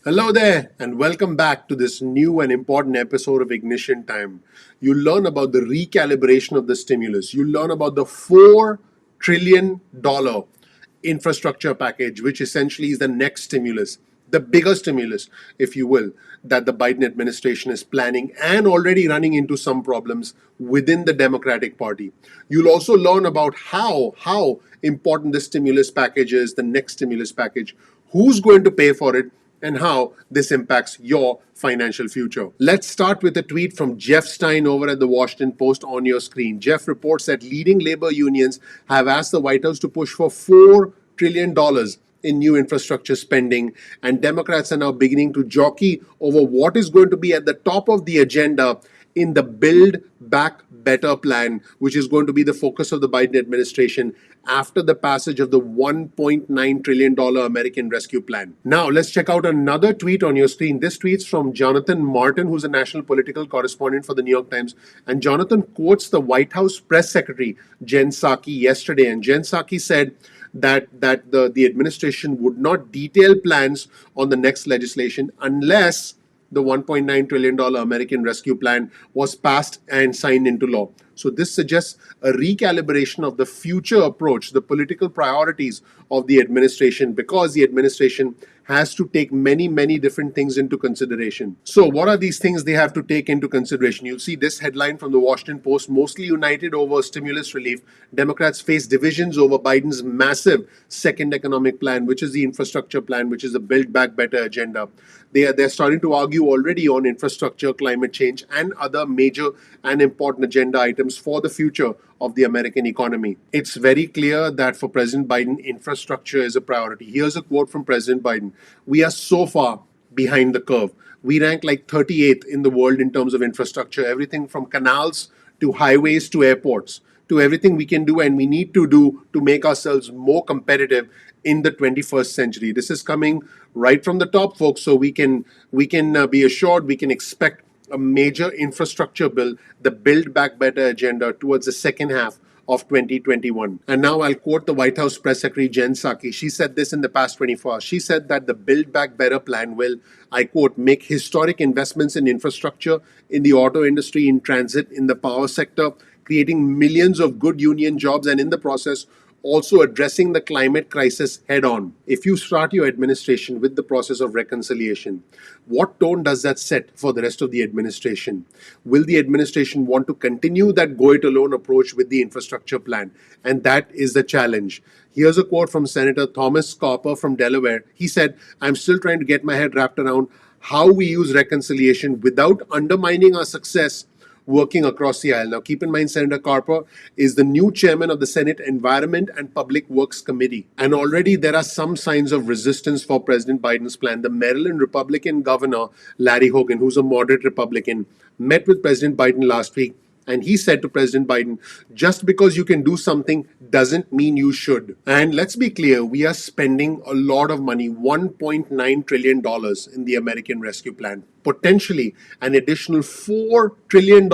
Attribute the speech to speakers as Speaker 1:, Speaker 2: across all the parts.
Speaker 1: Hello there, and welcome back to this new and important episode of Ignition Time. You'll learn about the recalibration of the stimulus. You'll learn about the $4 trillion infrastructure package, which essentially is the next stimulus, the bigger stimulus, if you will, that the Biden administration is planning and already running into some problems within the Democratic Party. You'll also learn about how important this stimulus package is, the next stimulus package, who's going to pay for it, and how this impacts your financial future. Let's start with a tweet from Jeff Stein over at the Washington Post on your screen. Jeff reports that leading labor unions have asked the White House to push for $4 trillion in new infrastructure spending, and Democrats are now beginning to jockey over what is going to be at the top of the agenda in the Build Back Better plan, which is going to be the focus of the Biden administration after the passage of the $1.9 trillion American Rescue Plan. Now, let's check out another tweet on your screen. This tweet's from Jonathan Martin, who's a national political correspondent for the New York Times. And Jonathan quotes the White House press secretary, Jen Psaki, yesterday. And Jen Psaki said that the administration would not detail plans on the next legislation unless the $1.9 trillion American Rescue Plan was passed and signed into law. So this suggests a recalibration of the future approach, the political priorities of the administration, because the administration has to take many different things into consideration. So what are these things they have to take into consideration? You'll see this headline from the Washington Post: mostly united over stimulus relief, Democrats face divisions over Biden's massive second economic plan, which is the infrastructure plan, which is the Build Back Better agenda. They're starting to argue already on infrastructure, climate change, and other major and important agenda items for the future of the American economy. It's very clear that for President Biden, infrastructure is a priority. Here's a quote from President Biden: "We are so far behind the curve. We rank like 38th in the world in terms of infrastructure, everything from canals to highways to airports, to everything we can do and we need to do to make ourselves more competitive in the 21st century." This is coming right from the top, folks, so we can be assured, we can expect a major infrastructure bill, the Build Back Better agenda, towards the second half of 2021. And now I'll quote the White House press secretary Jen Psaki. She said this in the past 24 hours. She said that the Build Back Better plan will, I quote, make historic investments in infrastructure, in the auto industry, in transit, in the power sector, creating millions of good union jobs, and in the process also addressing the climate crisis head on. If you start your administration with the process of reconciliation, what tone does that set for the rest of the administration? Will the administration want to continue that go it alone approach with the infrastructure plan? And that is the challenge. Here's a quote from Senator Thomas Copper from Delaware. He said, "I'm still trying to get my head wrapped around how we use reconciliation without undermining our success working across the aisle." Now, keep in mind, Senator Carper is the new chairman of the Senate Environment and Public Works Committee. And already there are some signs of resistance for President Biden's plan. The Maryland Republican governor, Larry Hogan, who's a moderate Republican, met with President Biden last week. And he said to President Biden, just because you can do something doesn't mean you should. And let's be clear, we are spending a lot of money, $1.9 trillion in the American Rescue Plan, potentially an additional $4 trillion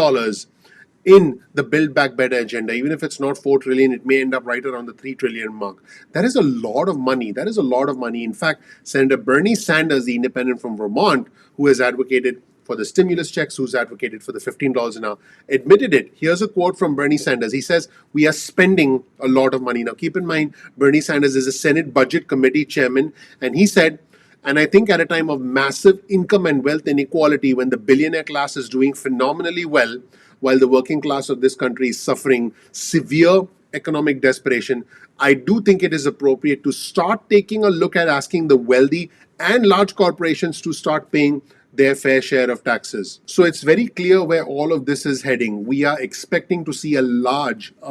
Speaker 1: in the Build Back Better agenda. Even if it's not 4 trillion, it may end up right around the 3 trillion mark. That is a lot of money. That is a lot of money. In fact, Senator Bernie Sanders, the independent from Vermont, who has advocated for the stimulus checks, who's advocated for the $15 an hour, admitted it. Here's a quote from Bernie Sanders. He says, "We are spending a lot of money." Now, keep in mind, Bernie Sanders is a Senate Budget Committee chairman, and he said, "And I think at a time of massive income and wealth inequality, when the billionaire class is doing phenomenally well, while the working class of this country is suffering severe economic desperation, I do think it is appropriate to start taking a look at asking the wealthy and large corporations to start paying their fair share of taxes." So it's very clear where all of this is heading. We are expecting to see a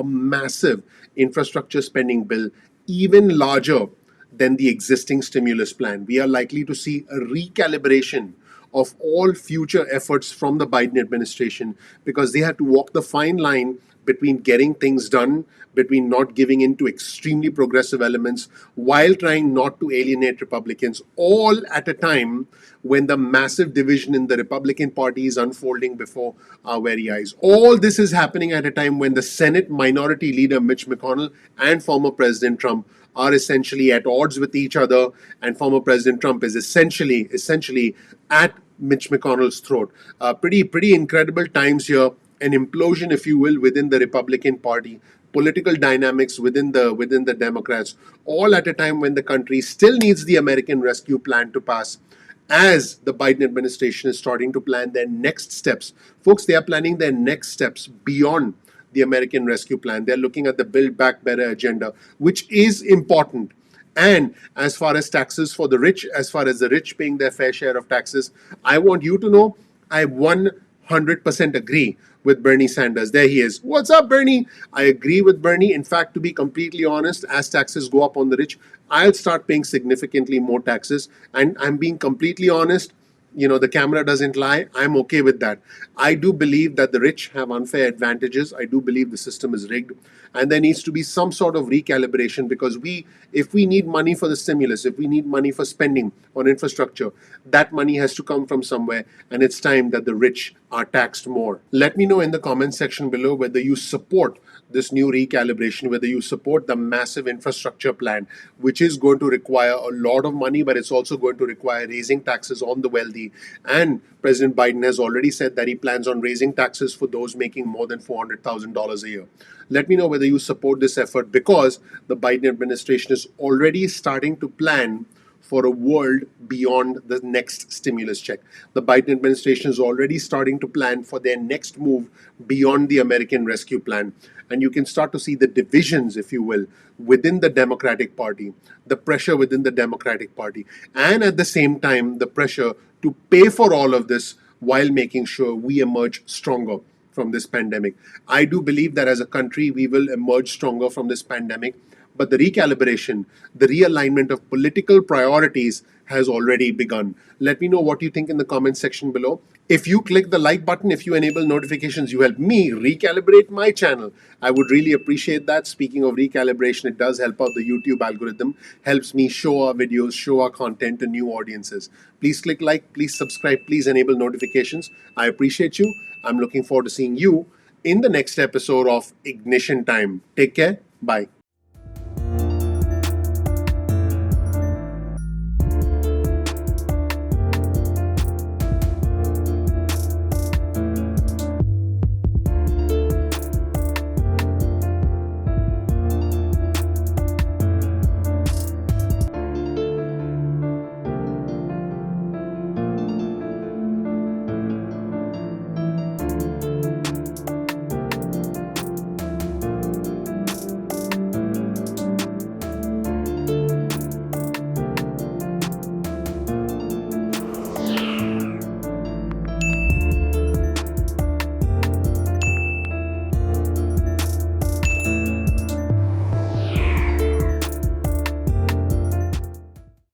Speaker 1: massive infrastructure spending bill, even larger than the existing stimulus plan. We are likely to see a recalibration of all future efforts from the Biden administration, because they had to walk the fine line between getting things done, between not giving in to extremely progressive elements, while trying not to alienate Republicans, all at a time when the massive division in the Republican Party is unfolding before our very eyes. All this is happening at a time when the Senate Minority Leader Mitch McConnell and former President Trump are essentially at odds with each other, and former President Trump is essentially at Mitch McConnell's throat. Pretty incredible times here. An implosion, if you will, within the Republican Party, political dynamics within the Democrats, all at a time when the country still needs the American Rescue Plan to pass, as the Biden administration is starting to plan their next steps. Folks, they are planning their next steps beyond the American Rescue Plan. They're looking at the Build Back Better agenda, which is important. And as far as taxes for the rich, as far as the rich paying their fair share of taxes, I want you to know I 100% agree with Bernie Sanders. There he is. What's up, Bernie? I agree with Bernie. In fact, to be completely honest, as taxes go up on the rich, I'll start paying significantly more taxes. And I'm being completely honest. The camera doesn't lie. I'm okay with that. I do believe that the rich have unfair advantages. I do believe the system is rigged. And there needs to be some sort of recalibration, because if we need money for the stimulus, if we need money for spending on infrastructure, that money has to come from somewhere. And it's time that the rich are taxed more. Let me know in the comment section below whether you support this new recalibration, whether you support the massive infrastructure plan, which is going to require a lot of money, but it's also going to require raising taxes on the wealthy. And President Biden has already said that he plans on raising taxes for those making more than $400,000 a year. Let me know whether you support this effort, because the Biden administration is already starting to plan for a world beyond the next stimulus check. The Biden administration is already starting to plan for their next move beyond the American Rescue Plan. And you can start to see the divisions, if you will, within the Democratic Party, the pressure within the Democratic Party, and at the same time, the pressure to pay for all of this while making sure we emerge stronger from this pandemic. I do believe that as a country, we will emerge stronger from this pandemic. But the recalibration, the realignment of political priorities has already begun. Let me know what you think in the comment section below. If you click the like button, if you enable notifications, you help me recalibrate my channel. I would really appreciate that. Speaking of recalibration, it does help out the YouTube algorithm, helps me show our videos, show our content to new audiences. Please click like, please subscribe, please enable notifications. I appreciate you. I'm looking forward to seeing you in the next episode of Ignition Time. Take care. Bye.